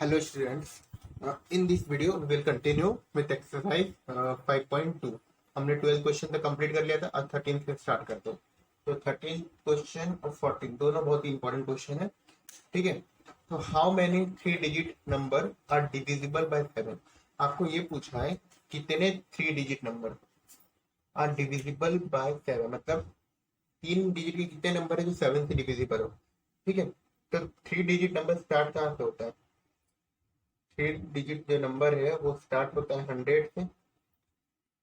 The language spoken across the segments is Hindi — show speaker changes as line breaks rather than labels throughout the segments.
Hello students. In this video we will continue with exercise 5.2. हमने 12 क्वेश्चन तक कंप्लीट कर लिया था, अब 13 से स्टार्ट करते हैं। तो 13 क्वेश्चन और 14 दोनों बहुत ही इंपॉर्टेंट क्वेश्चन है। ठीक है, तो how many 3 digit number are divisible by 7। आपको ये पूछा है कितने 3 digit number are divisible by 7, मतलब 3 डिजिट के कितने नंबर है जो 7 से डिविजिबल हो। ठीक है, तो 3 डिजिट नंबर स्टार्ट कहाँ से होता है? 3 डिजिट जो नंबर है वो स्टार्ट होता है 100 से।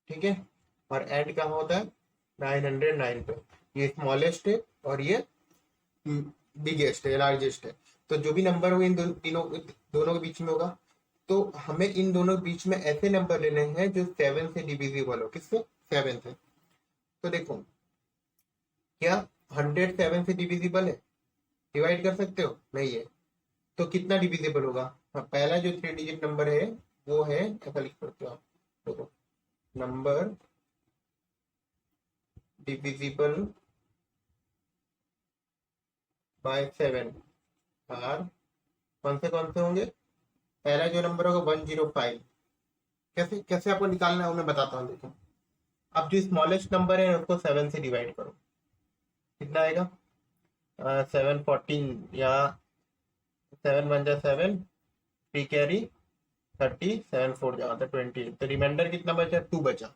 ठीक है, और एंड कहाँ होता है? 909 पे। ये स्मॉलेस्ट है और ये बिगेस्ट है, लार्जेस्ट है। तो जो भी नंबर हो इन तीनों दोनों के बीच में होगा। तो हमें इन दोनों के बीच में ऐसे नंबर लेने हैं जो 7 से डिविजिबल हो। किससे? 7 से। तो देखो, क्या 100 7 से डिविजिबल है? डिवाइड कर सकते हो? नहीं है। तो कितना डिविजिबल होगा? हाँ, पहला जो 3 डिजिट नंबर है वो है, ऐसा लिख सकते हो आप। देखो, नंबर डिविजिबल बाय 7 आर कौन से होंगे? पहला जो नंबर होगा 105। कैसे कैसे आपको निकालना है वो मैं बताता हूँ। देखो, अब जो स्मॉलेस्ट नंबर है उसको 7 से डिवाइड करो, कितना आएगा? 714, या 7 × 7 3 कैरी 30, 7 4 जाता 20, तो रिमाइंडर कितना बचा? 2 बचा।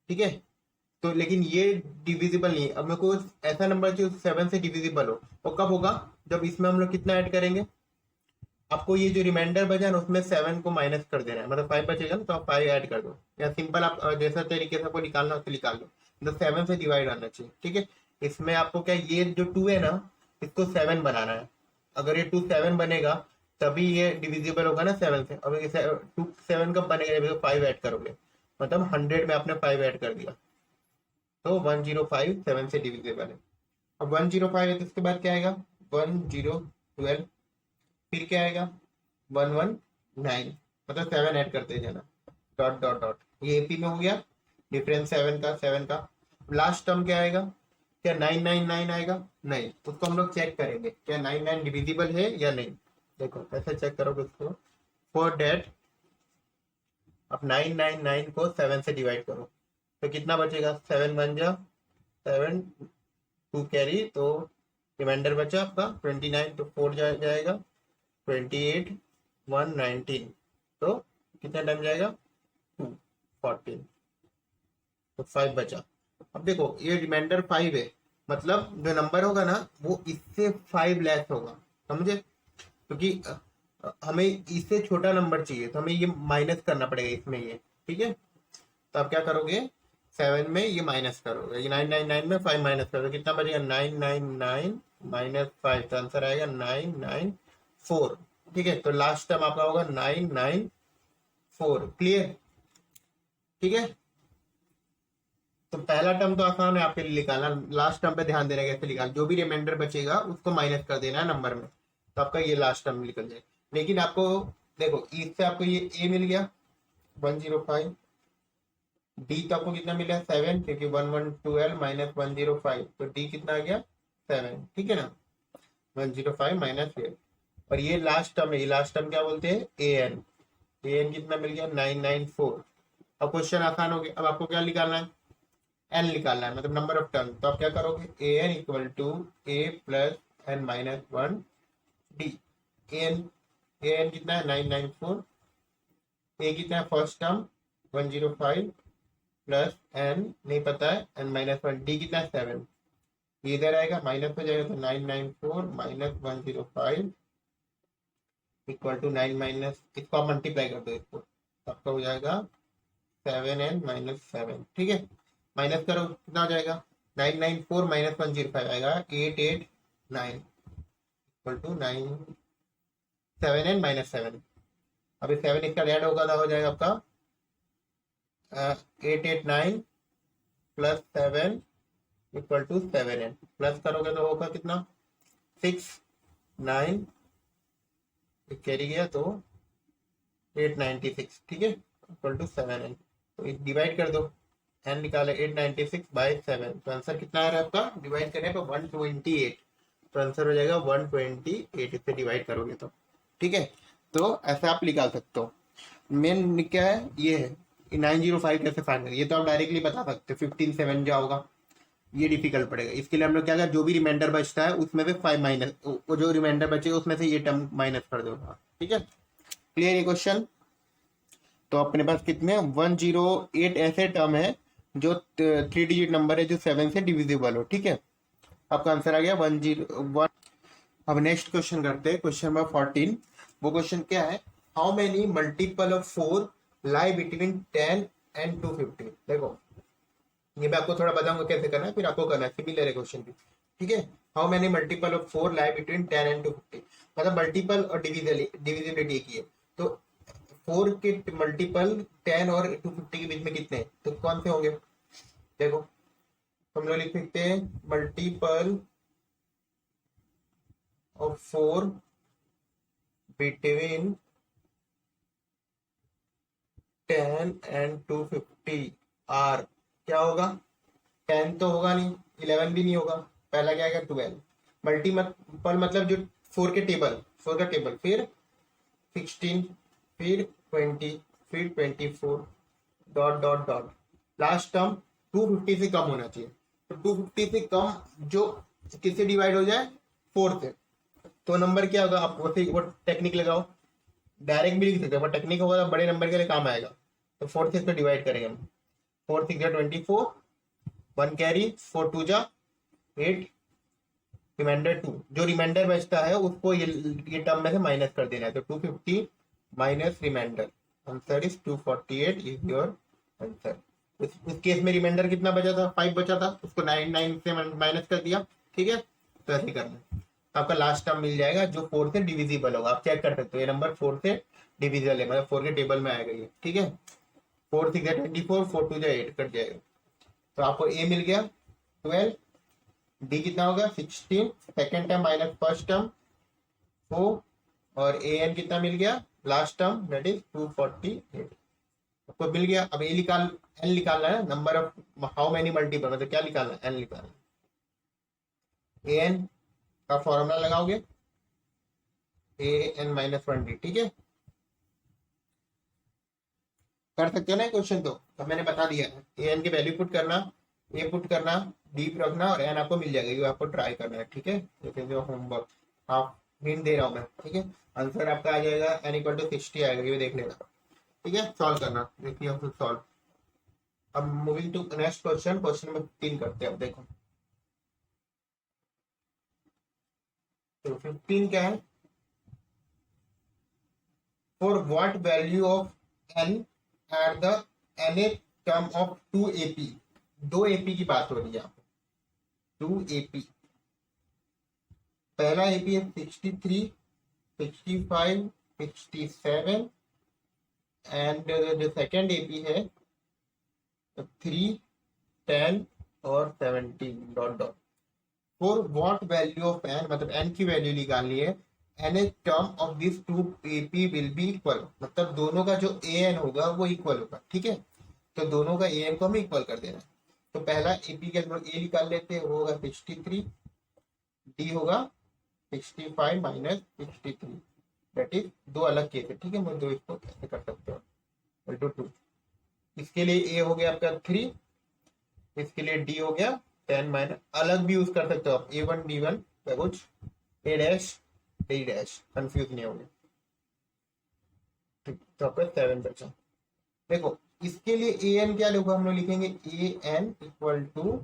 ठीक है, तो लेकिन ये डिविजिबल नहीं है। अब मेरे को ऐसा नंबर जो 7 से डिविजिबल हो, वो कब होगा? जब इसमें हम लोग कितना ऐड करेंगे? आपको ये जो रिमाइंडर बचा ना उसमें 7 को माइनस कर देना है, मतलब 5 बचेगा ना, तो आप 5 ऐड कर दो, या सिंपल आप जैसा तरीके से आपको निकालना उससे निकाल लो। मतलब 7 से डिवाइड आना चाहिए। ठीक है, इसमें आपको क्या, ये जो 2 है ना इसको 7 बनाना है। अगर ये 2 7 बनेगा तभी ये डिविजिबल होगा ना 7 से। अब ये 2 7 कब बनेगा? जब 5 ऐड करोगे, मतलब 100 में आपने 5 ऐड कर दिया, तो 105 7 से डिविजिबल है। अब 105 है तो इसके बाद क्या आएगा? 1012, फिर क्या आएगा? 119, मतलब 7 ऐड करते जाना, डॉट डॉट डॉट। ये एपी में हो गया डिफरेंस 7 का। लास्ट टर्म क्या आएगा? क्या 999 आएगा? नहीं, उसको हम लोग चेक करेंगे क्या 99 डिविजिबल है या नहीं। देखो कैसे चेक करोगे उसको? फॉर डेट आप 999 को 7 से डिवाइड करो तो कितना बचेगा? 7 बन जा 7, 2 कैरी, तो रिमाइंडर बचा आपका 29, तो 4 जाएगा 28, 119, तो कितना टाइम जाएगा? 2 14, तो 5 बचा। अब देखो ये रिमाइंडर 5 है, मतलब जो नंबर होगा ना वो इससे 5 लेस होगा, समझे? क्योंकि हमें इससे छोटा नंबर चाहिए तो हमें ये माइनस करना पड़ेगा इसमें ये। ठीक है, तो आप क्या करोगे? 7 में ये माइनस करोगे, ये 999 में 5 माइनस करोगे, कितना बचेगा? 999 -5, तो आंसर आएगा 994। ठीक है, तो लास्ट टर्म आपका होगा 994। क्लियर? ठीक है, तो पहला टर्म तो आसान है आपके लिए निकालना, लास्ट टर्म पे ध्यान देना कैसे निकाल। जो भी रिमाइंडर बचेगा उसको माइनस कर देना है नंबर में, तो आपका ये लास्ट टर्म निकल जाए। लेकिन आपको देखो, इससे आपको ये ए मिल गया 105, डी तो आपको कितना मिला? 7, क्योंकि 1112 -105, तो डी कितना आ गया? 7। ठीक है ना, 105 -8। और ये लास्ट टर्म है, ये लास्ट टर्म क्या बोलते हैं? A N. ए एन कितना मिल गया? 994। अब क्वेश्चन आसान हो गया। अब आपको क्या निकालना है? एन निकालना है, मतलब नंबर ऑफ टर्म। तो आप क्या करोगे? A N equal to A plus N minus 1 D. A N कितना है? 994। ए कितना है? फर्स्ट टर्म 105 प्लस एन नहीं पता है, एन माइनस 1, डी कितना है? 7। ये इधर आएगा, माइनस हो जाएगा, तो 994 माइनस 105 इक्वल टू 9 माइनस, इसको आप मल्टीप्लाई कर दो इसको, तो आपका हो जाएगा 7n -7। ठीक है, माइनस करो कितना हो जाएगा? 994 माइनस 105 आएगा 889 इक्वल टू 9 7n -7। अभी 7 इसका ऐड होगा तो हो जाएगा आपका 889 plus 7 equal to 7n। Plus करोगे तो होगा कितना? 6 9 कैरी गया तो 896। ठीक है, इक्वल टू 7n। तो डिवाइड कर दो, एन निकाले 896 बाई 7, तो आंसर कितना आ रहा है आपका? डिवाइड करने पर 128, तो आंसर हो जाएगा 128 इससे डिवाइड करोगे तो। ठीक है, तो ऐसे आप निकाल सकते हो। मेन क्या है, ये है 905 कैसे फाइंड करें, ये तो आप डायरेक्टली बता सकते हो 15 7 जो होगा, ये डिफिकल्ट पड़ेगा। इसके लिए हम लोग क्या करें, जो भी रिमाइंडर बचता है उसमें से 5 माइनस, वो जो रिमाइंडर बचेगा उसमें से ये टर्म माइनस कर दो। ठीक है, क्लियर ये क्वेश्चन। तो अपने पास कितने 108 ऐसे टर्म है जो 3 डिजिट नंबर है जो 7 से डिविजिबल हो। ठीक है, आपका आंसर आ गया 101। अब नेक्स्ट क्वेश्चन करते हैं, क्वेश्चन नंबर 14। वो क्वेश्चन क्या है, how many multiple of 4 lie between 10 and 250। देखो ये मैं आपको थोड़ा बताऊंगा कैसे करना है, फिर आपको करना है, सिमिलर है क्वेश्चन भी। ठीक है, how many multiple of 4 lie between 10 and 250, मतलब मल्टीपल और डिविजिबिलिटी की है। तो 4 के मल्टीपल 10 और 250 के बीच में कितने हैं, तो कौन से होंगे। देखो हम लोग लिख सकते हैं multiple of 4 between 10 and 250 are, क्या होगा, 10 तो होगा नहीं, 11 भी नहीं होगा, पहला क्या आएगा 12। मल्टीपल मतलब जो 4 के टेबल, 4 का टेबल, फिर 16, फिर 20, फिर 24, dot dot dot, last term 250 से कम होना चाहिए। तो 250 से कम जो किससे डिवाइड हो जाए, 4 से, तो नंबर क्या होगा, आप वो टेक्निक लगाओ, डायरेक्ट भी लिख सकते हो, टेक्निक होगा तो बड़े नंबर के लिए काम आएगा। तो 4 से इसको डिवाइड करेंगे हम, 4 6 24, 1 कैरी, 4 2 जा 8, रिमाइंडर 2, जो रिमाइंडर बचता है उसको ये टर्म में से माइनस कर देना है। तो 250 minus remainder, answer is 248 is your answer. उस केस में रिमाइंडर कितना बचा था, 5 बचा था, उसको 9 से माइनस कर दिया। ठीक है, तो ऐसे करना है, आपका लास्ट टर्म मिल जाएगा जो 4 से डिविजिबल होगा। आप चेक कर सकते हो ये नंबर 4 से डिविजिबल है, मतलब 4 के टेबल में आएगा ये। ठीक है, 4 6 24, 4 2 8 कट जाएगा। तो आपको ए मिल गया 12, डी कितना होगा 16, second term minus first term 4, और ए एन कितना मिल गया लास्ट टर्म दैट इज 248, आपको मिल गया। अब ए निकाल, एन निकालना है, number of how many multiple, मतलब क्या निकालना है, एन निकालना है। ए एन का फॉर्मूला लगाओगे ए एन माइनस 1 डी। ठीक है, कर सकते हो ना क्वेश्चन, तो अब मैंने बता दिया है, ए एन की वैल्यू पुट करना, ए पुट करना, डी रखना, और एन आपको मिल जाएगा, ये आपको ट्राई करना है। ठीक है, जैसे जो होमवर्क आप हिंट दे रहा हूँ मैं। ठीक है, आंसर आपका आ जाएगा एन इक्वल टू 60 आएगा, ये देख लेना। ठीक है, सॉल्व करना, देखिए हम सॉल्व। अब moving to next question, question number 3 करते हैं। अब देखो तो 15 क्या है, for what value of n at the nth term of 2 AP, 2 AP की बात हो रही है यहाँ पे, 2 AP, पहला AP है 63, 65, 67, एंड जो सेकेंड AP है 3, 10 और 17, dot dot. For what value of n, मतलब एन की वैल्यू निकालनी है, n a term of this 2 AP will be equal, मतलब दोनों का जो ए एन होगा वो इक्वल होगा। ठीक है, तो दोनों का ए एन को हमें इक्वल कर देना है। तो पहला एपी के हम लोग ए निकाल लेते हैं, वो होगा 63, डी होगा 65 माइनस 63, दैट इज दो अलग केस है। ठीक है, मैं दो इसको कैसे कर सकते हो, इक्वल टू 2, इसके लिए ए हो गया आपका 3, इसके लिए डी हो गया 10 माइनस, अलग भी यूज कर सकते हो आप, A1 D1 कुछ, ए डैश डी डैश, कंफ्यूज नहीं होंगे। तो आपका 7 बचा। देखो इसके लिए ए एन क्या लिखा, हम लोग लिखेंगे A N equal to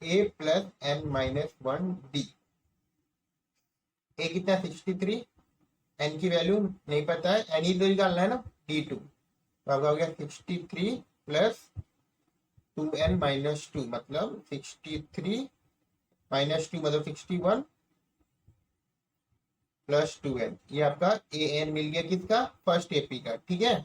A plus N minus 1 D. A कितना 63, एन की वैल्यू नहीं पता है, एन ही तो निकालना है ना, D2, तो आपका हो गया 63 प्लस 2n माइनस 2, मतलब 63 माइनस 2 मतलब 61 प्लस 2n, ये आपका ए एन मिल गया किसका, फर्स्ट एपी का। ठीक है,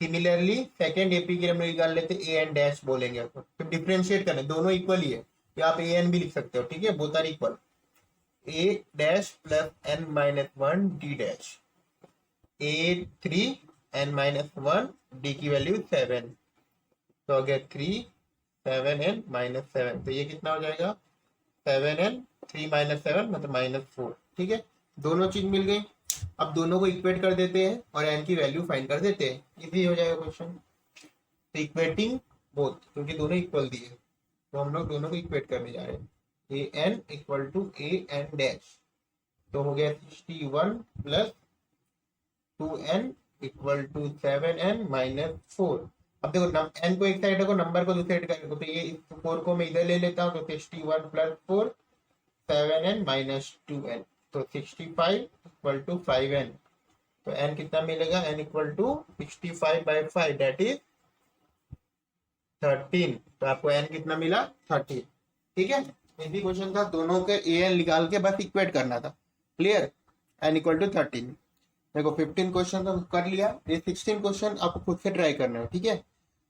सिमिलरली सेकेंड एपी के लिए हम निकाल लेते ए एन डैश बोलेंगे आपको, तो डिफ्रेंशिएट करना, दोनों इक्वल ही है, या आप ए एन भी लिख सकते हो। ठीक है, both are equal, a dash plus N minus 1 d dash, a 3 n minus 1 d की वैल्यू 7, तो हो गया 3 7 एन माइनस 7, तो ये कितना हो जाएगा 7 एन 3 माइनस 7 मतलब -4। ठीक है, दोनों चीज मिल गई। अब दोनों को इक्वेट कर देते हैं और एन की वैल्यू फाइंड कर देते हैं, इजी हो जाएगा क्वेश्चन। तो इक्वेटिंग बोथ, क्योंकि दोनों इक्वल दिए तो हम लोग दोनों को इक्वेट करने जा रहे हैं। A N equal to A N dash, तो हो गया 61 plus 2n equal to 7n minus 4। अब देखो n को एक साइड रखो, नंबर को दूसरी साइड रखो, तो ये इस 4 को मैं इधर ले लेता हूँ, तो 61 प्लस 4 7n माइनस 2n, तो 65 इक्वल टू 5n। तो n कितना मिलेगा, n equal to 65/5 that is 13। तो आपको n कितना मिला, 13। ठीक है, इजी क्वेश्चन था, दोनों के ए एन निकाल के बस इक्वेट करना था। Clear, n equal to 13। देखो 15 क्वेश्चन तो कर लिया, ये 16 क्वेश्चन आपको खुद से ट्राई करना है। ठीक है,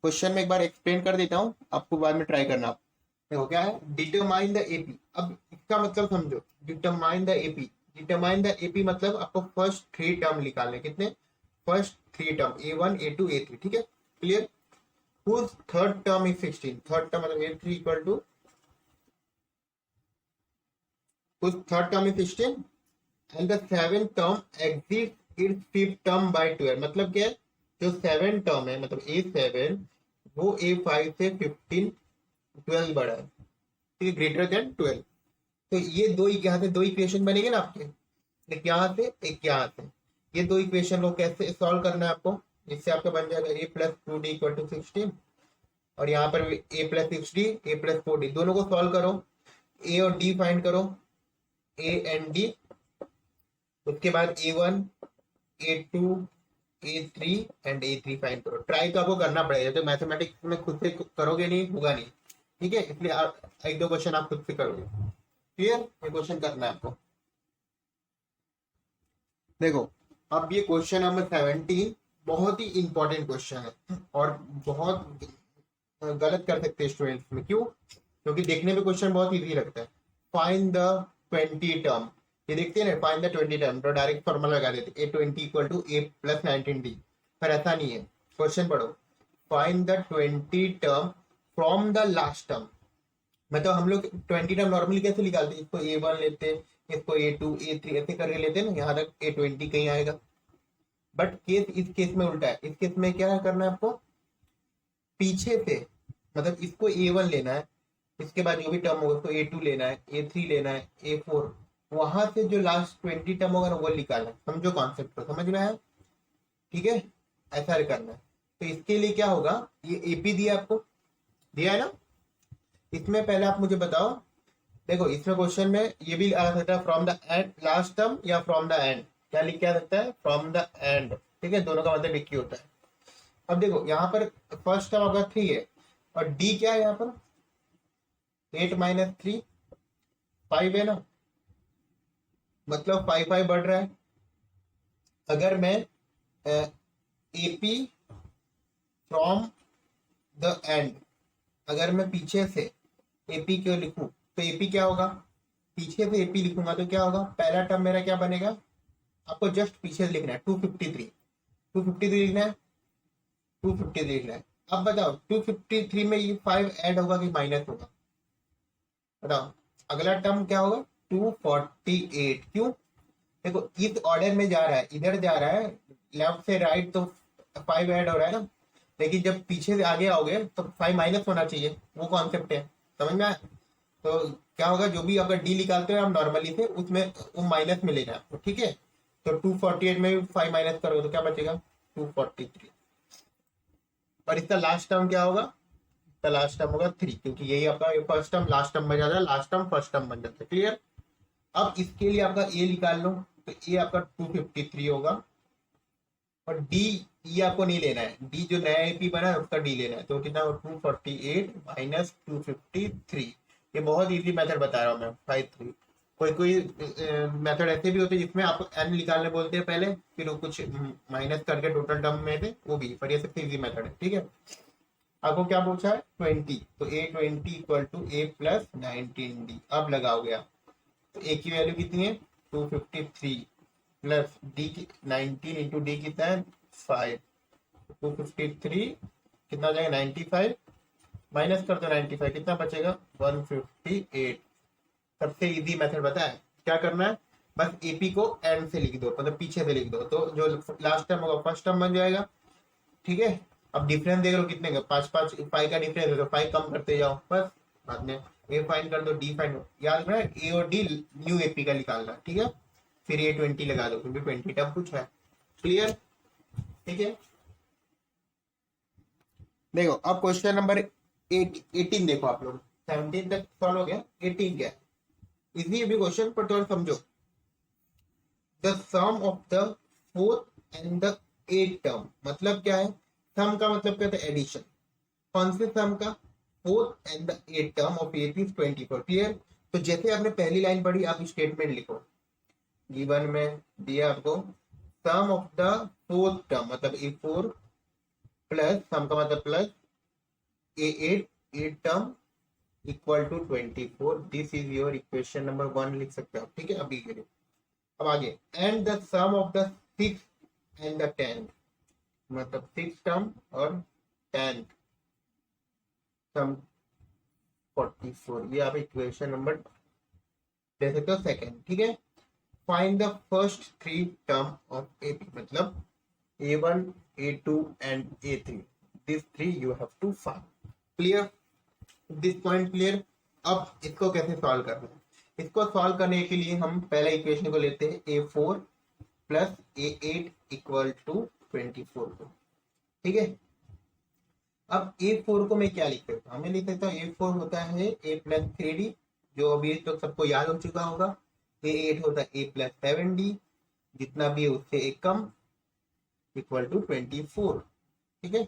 क्वेश्चन में एक बार एक्सप्लेन कर देता हूँ, आपको बाद में ट्राई करना। देखो क्या है, डिटरमाइन द एपी। अब इसका मतलब समझो, determine the AP. Determine the AP मतलब आपको फर्स्ट 3 टर्म निकालने, कितने, first 3 term A1 A2 A3। ठीक है, clear. whose third term is 16, third term मतलब A3 equal to whose third term is 16 and the seventh term exceeds its fifth term by 12। मतलब क्या है, जो 7 टर्म है मतलब A7 वो A5 से 15 12 बड़ा है, ठीक है, ग्रेटर देन 12। तो ये दो यहाँ से दो इक्वेशन बनेंगे ना आपके, एक यहाँ से एक यहाँ से। ये दो इक्वेशन को कैसे सॉल्व करना है आपको, इससे आपका बन जाएगा a plus 2d equal to 16, और यहाँ पर a plus 6d a plus 4d, दोनों को सॉल्व करो, a और d फाइंड करो, a एंड d। उसके बाद a1 a2 a3 and a3 find करो। ट्राई तो आपको करना पड़ेगा, तो मैथमेटिक्स में खुद से करोगे नहीं होगा नहीं। ठीक है, इसलिए आप एक दो क्वेश्चन आप खुद से करोगे। क्लियर, ये क्वेश्चन करना है आपको। देखो अब ये क्वेश्चन नंबर 17 बहुत ही इंपॉर्टेंट क्वेश्चन है और बहुत गलत कर सकते हैं स्टूडेंट्स में। क्यों, क्योंकि देखने में क्वेश्चन बहुत इजी लगता है। फाइंड द 20 टर्म, ये देखते हैं ना, फाइंड द 20 टर्म, तो डायरेक्ट फॉर्मूला लगा देते a20 equal to a plus 19d। पर ऐसा नहीं है, क्वेश्चन पढ़ो, find the 20 term from the last term. मतलब हम लोग 20 टर्म नॉर्मली कैसे निकालते हैं, इसको a1 लेते हैं, इसको a2 a3 ऐसे करके लेते हैं ना, यहाँ तक a20 कहीं आएगा। बट केस इस केस में उल्टा है, इस केस में क्या करना है आपको, पीछे से, मतलब इसको a1 लेना है, इसके बाद जो भी टर्म होगा उसको a2 लेना है, a3 लेना है, a4, वहां से जो लास्ट 20 टर्म होगा ना वो निकालना है। समझो कॉन्सेप्ट को, समझ में आया। ठीक है, ऐसा करना है। तो इसके लिए क्या होगा, ये एपी दिया आपको, दिया है ना, इसमें पहले आप मुझे बताओ। देखो इसमें क्वेश्चन में ये भी आ सकता है from the end last term या फ्रॉम द एंड, क्या लिख के आ सकता है, फ्रॉम द एंड। ठीक है, दोनों का मतलब एक ही होता है। अब देखो यहाँ पर फर्स्ट टर्म आपका 3 है और डी क्या है, यहाँ पर 8 माइनस 3 5 है ना, मतलब 5 5 बढ़ रहा है। अगर मैं एपी फ्रॉम द एंड, अगर मैं पीछे से एपी क्यों लिखूं, तो एपी क्या होगा, पीछे से एपी लिखूंगा तो क्या होगा, पहला टर्म मेरा क्या बनेगा, आपको जस्ट पीछे से लिखना है 253 लिखना है, 253 लिखना है। अब बताओ 253 में ये 5 ऐड होगा कि माइनस होगा, बताओ। अगला टर्म क्या होगा, 248। क्यों, देखो इस ऑर्डर में जा रहा है, इधर जा रहा है लेफ्ट से राइट, तो 5 ऐड हो रहा है ना, लेकिन जब पीछे से आगे आओगे तो 5 माइनस होना चाहिए, वो कॉन्सेप्ट है, समझ में आया। तो क्या होगा, जो भी अगर डी निकालते हो आप नॉर्मली से, उसमें वो माइनस मिलेगा आपको। ठीक है, तो 248 में भी 5 माइनस करोगे तो क्या बचेगा, 243। और इसका लास्ट टर्म क्या होगा, इसका लास्ट टर्म होगा 3, क्योंकि यही आपका फर्स्ट टर्म लास्ट टर्म बन जाता है, लास्ट टर्म फर्स्ट टर्म बन जाता है। क्लियर। अब इसके लिए आपका ए निकाल लो, तो ए आपका 253 होगा, और डी ये आपको नहीं लेना है, डी जो नया एपी बना है उसका डी लेना है, तो कितना 248 माइनस 253। ये बहुत इजी मेथड बता रहा हूँ मैं, 5 3। कोई मेथड ऐसे भी होते हैं जिसमें आपको एन निकालने बोलते हैं पहले, फिर वो कुछ माइनस करके टोटल टर्म में से, वो भी, पर ये सबसे इजी मेथड है। ठीक है, आपको क्या पूछा है 20, तो a20 equal to a plus 19d। अब लगाओगे आप, तो a की वैल्यू कितनी है 253 प्लस डी की 19 इंटू डी कितना है 5, 253 कितना हो जाएगा 95, माइनस कर दो 95, कितना बचेगा 158। सबसे इजी मेथड बताया, क्या करना है, बस एपी को एंड से लिख दो, मतलब पीछे से लिख दो, तो जो लास्ट टर्म होगा फर्स्ट टर्म बन जाएगा। ठीक है, अब डिफरेंस देख लो कितने का, 5 5 5 का डिफरेंस है, तो 5 कम करते जाओ बस। बाद में ए फाइन कर दो, डी फाइन, याद रखना ए और डी न्यू एपी का निकालना, ठीक है। फिर ये 20 लगा दो क्योंकि 20 टर्म कुछ है। क्लियर, ठीक है। देखो अब क्वेश्चन नंबर 18 देखो आप लोग, 17 तक सॉल्व हो गया, 18 क्या है, इजी है भी क्वेश्चन पर थोड़ा समझो। The sum of the fourth and the eighth term, मतलब क्या है, सम का मतलब क्या है, एडिशन। कौन से सम का, fourth and the eighth term of 8 is 24। Clear, तो जैसे आपने पहली लाइन पढ़ी आप स्टेटमेंट लिखो, गिवन में दिया आपको sum of the fourth term मतलब ए फोर प्लस सम का मतलब plus a eight, eighth term equal to 24। This is your equation number 1 लिख सकते हो आप, ठीक है। अभी के लिए अब आगे, and the sum of the six and the tenth, मतलब सिक्स टर्म और टेंथ सम 44, ये आप इक्वेशन नंबर दे सकते हो सेकेंड, ठीक है। Find the first three term of AP, मतलब a1 a2 and a3, these three you have to find। Clear, this point clear. अब इसको कैसे सॉल्व करना है, इसको सॉल्व करने के लिए हम पहले इक्वेशन को लेते हैं a4 plus a8 equal to 24 को, ठीक है। अब a4 को मैं क्या लिख सकता हूँ, मैं लिख सकता हूँ a4 होता है a प्लस 3d, जो अभी तो सबको याद हो चुका होगा। a8 होता है a प्लस 7d, जितना भी है उससे एक कम, इक्वल टू 24, ठीक है।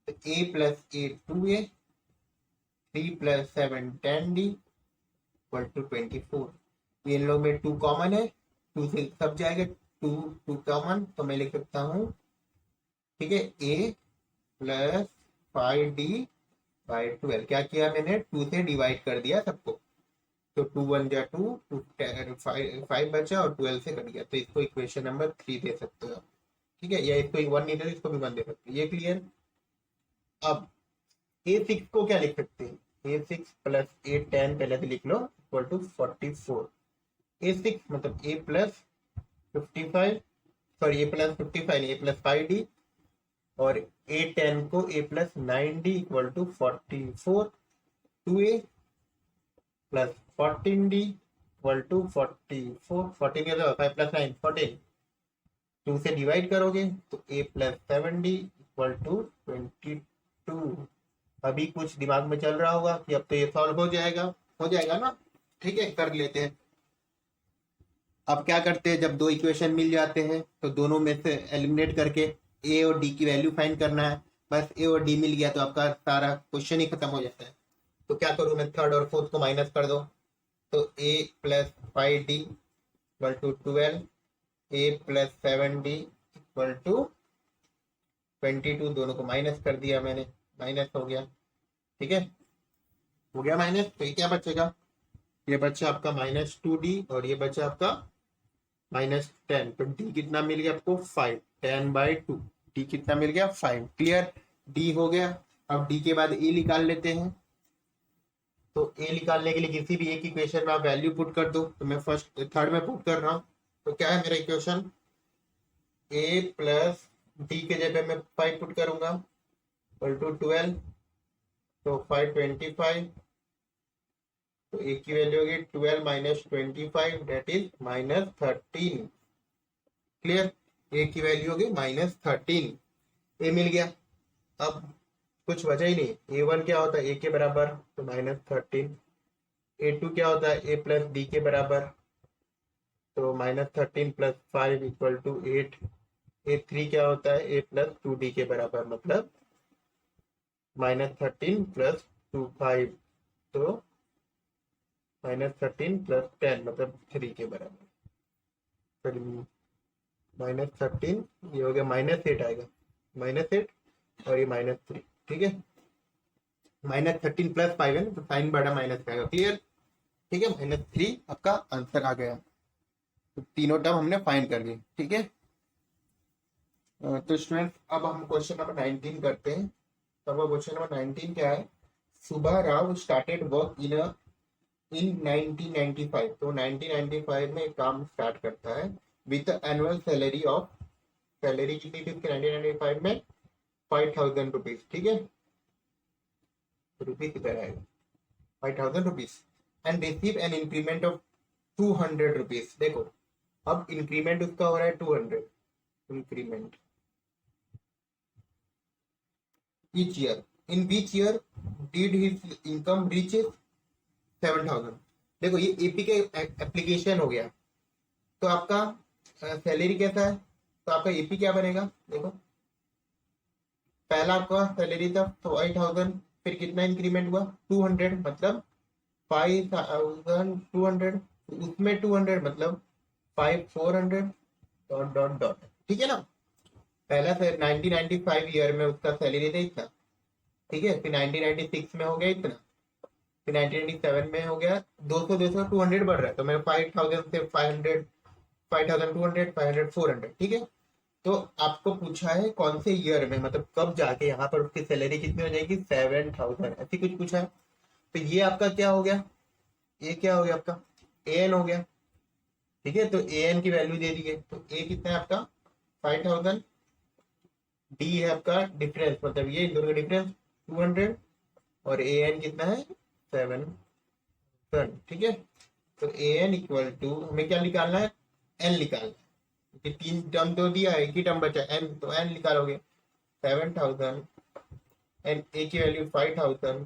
तो a plus a 2a, 3 plus 7 10d equal to 24। इन लोग में 2 कॉमन है, 2 से सब जाएगा, 2 2 कॉमन, तो मैं लिख सकता हूँ, ठीक है, a प्लस 5d बाई 12। क्या किया मैंने, 2 से डिवाइड कर दिया सबको, तो 2 1 जा 2, 5 बचा और 12 से कट गया, तो इसको इक्वेशन नंबर 3 दे सकते हो, ठीक है। या इसको 1 नहीं दे, इसको भी 1 दे सकते हो, ये क्लियर। अब a6 को क्या लिख सकते हैं, a6 प्लस a10 पहले से लिख लो इक्वल टू 44। a6 मतलब a plus 55, sorry a plus 55 नहीं, a प्लस 5d, और a10 को a plus 9d equal to 44। 2a plus 14d equal to 44, 14 के 5 प्लस 9 14, 2 से डिवाइड करोगे तो a plus 7d equal to 22। अभी कुछ दिमाग में चल रहा होगा कि अब तो ये सॉल्व हो जाएगा ना, ठीक है, कर लेते हैं। अब क्या करते हैं, जब दो इक्वेशन मिल जाते हैं तो दोनों में से एलिमिनेट करके ए और डी की वैल्यू फाइंड करना है। बस ए और डी मिल गया तो आपका सारा क्वेश्चन ही खत्म हो जाता है। तो क्या करूँ मैं, थर्ड और फोर्थ को माइनस कर दो, तो a plus 5d equal to 12, a plus 7d equal to 22, दोनों को माइनस कर दिया मैंने, माइनस हो गया, ठीक है, हो गया माइनस। तो ये क्या बचेगा, ये बचा आपका -2d और ये बचा आपका -10। तो d कितना मिल गया आपको, 5, 10/2, d कितना मिल गया, 5। क्लियर, d हो गया। अब d के बाद a निकाल लेते हैं, तो a निकालने के लिए किसी भी एक इक्वेशन में आप वैल्यू पुट कर दो, तो मैं फर्स्ट थर्ड में पुट कर रहा हूँ। तो क्या है मेरा इक्वेशन, a प्लस d के जगह मैं 5 पुट करूंगा इक्वल टू 12, तो 5 25, तो a की वैल्यू होगी 12 minus 25, that is -13। Clear, a की वैल्यू होगी -13, a मिल गया। अब कुछ बचा ही नहीं, a1 क्या होता है a के बराबर, तो -13, a2 क्या होता है a प्लस d के बराबर, तो -13 प्लस 5 इक्वल टू 8, a3 क्या होता है a प्लस 2d के बराबर, मतलब -13 प्लस 2 5, तो -13 प्लस 10 मतलब 3 के बराबर, -13, ये हो गया -8 आएगा, -8 और ये -3, ठीक है। -13 प्लस 5 है ना, तो साइन बड़ा माइनस आएगा, क्लियर, ठीक है। -3 आपका आंसर आ गया। तो तीनों टर्म हमने फाइंड कर लिए, ठीक है। तो स्टूडेंट्स अब हम क्वेश्चन नंबर 19 करते हैं। तो क्वेश्चन नंबर 19 क्या है, सुबह राव स्टार्टेड वर्क इन अ इन 1995, तो 1995 में काम स्टार्ट करता है with annual salary of, salary कितनी थी उसकी 1995 में, 5,000 रुपीज, ठीक है, रुपीज कितना आएगा, 5,000 rupees, and receive an increment of 200 rupees. देखो अब इंक्रीमेंट उसका हो रहा है 200 increment each year, in which year did his income reaches 7,000। देखो ये एपी के एप्लीकेशन हो गया, तो आपका सैलरी कैसा है, तो आपका एपी क्या बनेगा, देखो पहला आपका सैलरी था 5,000, फिर कितना इंक्रीमेंट हुआ 200, मतलब 5,200, उसमें 200 मतलब 5,400 डॉट डॉट डॉट, ठीक है ना। पहला से 1995 ईयर में उसका सैलरी था इतना, ठीक है, फिर 1996 में हो गया इतना, फिर 1997 में हो गया 200 200 200 बढ़ रहा है, तो मेरे 5,000 से 500, 5,200, 500, 400, ठीक है। तो आपको पूछा है कौन से ईयर में, मतलब कब जाके यहाँ पर उसकी सैलरी कितनी हो जाएगी 7,000, ऐसी कुछ पूछा है। तो ये आपका क्या हो गया, ये क्या हो गया आपका ए एन हो गया, ठीक है, तो ए एन की वैल्यू दे दी है, तो ए कितना है आपका 5,000, डी है आपका डिफरेंस, मतलब ये इन दोनों का डिफरेंस 200, और ए एन कितना है 7,000, ठीक है। तो ए एन इक्वल टू हमें क्या निकालना है, एन निकालना है, क्योंकि तीन टर्म तो दिया है, एक ही टर्म बचा एन, तो एन निकालोगे 7,000 एन, ए की वैल्यू 5,000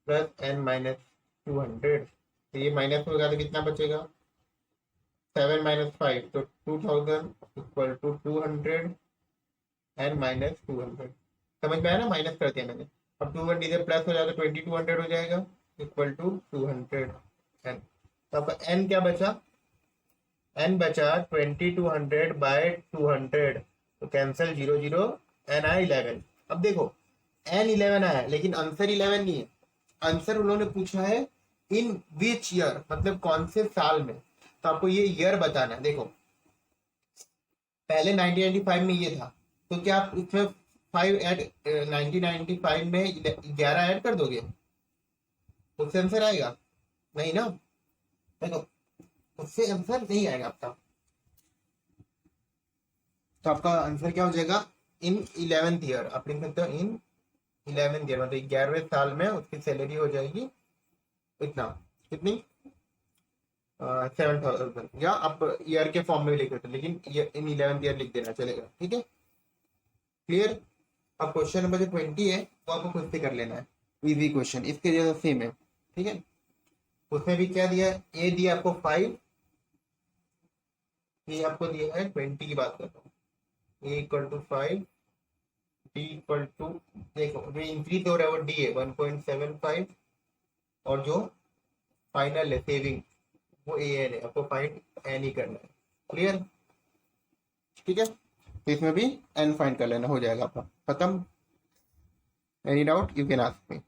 प्लस एन माइनस 200, तो ये माइनस होगा तो कितना बचेगा 7 माइनस 5, तो 2,000 इक्वल टू 200 एन माइनस 200, समझ में आया ना, माइनस कर दिया मैंने। अब 220 से प्लस हो जाएगा 2,200 हो जाएगा इक्वल टू 200 एन, तो आपका एन क्या बचा, एन बचा 2,200 बाय 200, तो कैंसिल 0 0, एन आया 11। अब देखो एन 11 आया लेकिन आंसर 11 नहीं है, आंसर उन्होंने पूछा है इन विच ईयर, मतलब कौन से साल में, तो आपको ये ईयर बताना है। देखो पहले 1995 में ये था, तो क्या आप उसमें 5 ऐड 1995 में 11 ऐड कर दोगे, उससे आंसर आएगा नहीं ना, देखो उससे आंसर नहीं आएगा आपका, तो आपका आंसर क्या हो जाएगा इन 11th ईयर, आप लिख सकते हो इन 11th ईयर, मतलब 11वें साल में उसकी सैलरी हो जाएगी इतना, कितनी 7,000, या आप ईयर के फॉर्म में भी लिख सकते हो, लेकिन इन 11th ईयर लिख देना चलेगा, ठीक है, क्लियर। अब क्वेश्चन नंबर जो 20 है वो आपको खुद से कर लेना है, इजी क्वेश्चन, इसके जैसा सेम है, ठीक है। उसमें भी क्या दिया है, ए दिया आपको 5, ये आपको दिया है 20 की बात कर रहा हूँ, A equal to 5, D equal to, देखो जो इंक्रीज हो रहा है वो डी है 1.75, और जो फाइनल है सेविंग वो ए एन है, आपको फाइंड एन ही करना है, क्लियर, ठीक है। तो इसमें भी एन फाइंड कर लेना, हो जाएगा आपका खत्म। Any doubt you can ask me.